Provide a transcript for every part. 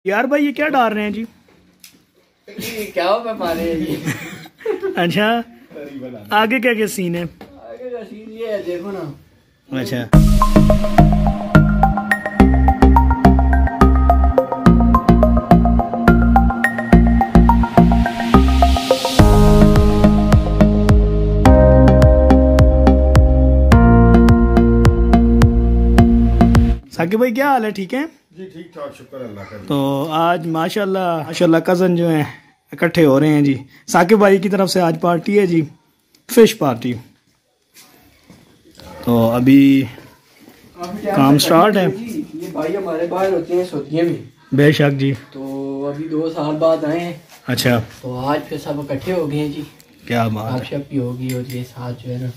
यार भाई ये क्या डाल रहे हैं जी? क्या हो मैं मारे जी। अच्छा आगे क्या क्या सीन है? आगे का सीन ये है देखो ना। अच्छा साकिब भाई क्या हाल है? ठीक है जी, ठीक ठाक, शुक्र अल्लाह का। तो आज माशाल्लाह कज़न जो हैं इकट्ठे हो रहे हैं जी। साकिब भाई की तरफ से आज पार्टी है जी, फिश पार्टी। तो अभी काम स्टार्ट है। ये भाई हमारे बाहर होते हैं सऊदीया में। बेशक जी। तो अभी 2 साल बाद आए हैं। अच्छा तो आज फिर सब इकट्ठे हो गए हैं जी। क्या बात है, शप भी होगी और ये साथ जो है ना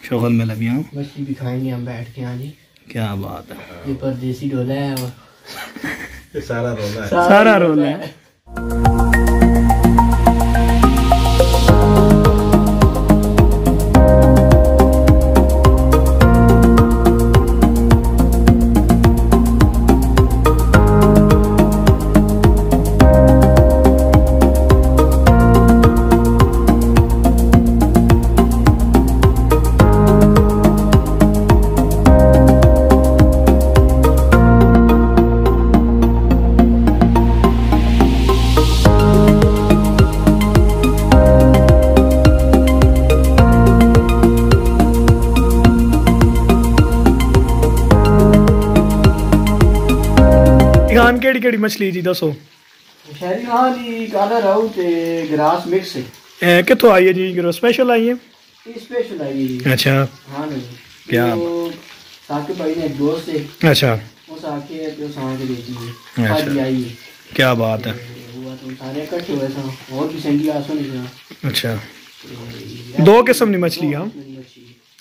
शोगल में लगी हूँ। मछली भी खाएंगे हम बैठ के। हाँ जी क्या बात है, ये परदेसी डोला है और ये सारा रोला है। सारा रोल है। खान केड़ी केड़ी मछली जी दसो? शहरी हाँ जी काला रहू ते ग्रास मिक्स है। कितों आई है जी? स्पेशल आई है? ये स्पेशल आई है जी। अच्छा हाँ नहीं क्या तो साकिब भाई ने एक दोस्त है। अच्छा उस आके तो सांग के देती है। अच्छा। आज आई है। क्या बात है। हुआ तो सारे इकट्ठे हुए थे और भी संगी आसो नहीं था। अच्छा 2 किस्म की मछली हाँ,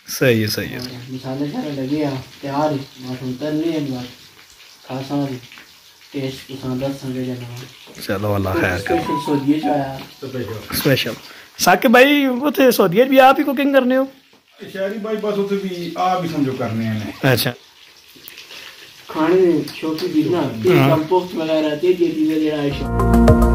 सही है सही है। मसाले सारे लगे आ तैयार बस उतर नहीं है बस खासा टेस्ट पसंद संगे जाना। चलो अल्लाह खैर करे। स्पेशल सऊदीया जो आया स्पेशल। साकिब भाई वो थे सऊदीया भी आप ही कुकिंग करने हो? शहरी भाई बस उसे भी आप भी समझो करने हैं। अच्छा खाने शौकी भी ना कंपोस्ट वगैरह दे दिए जेड़ा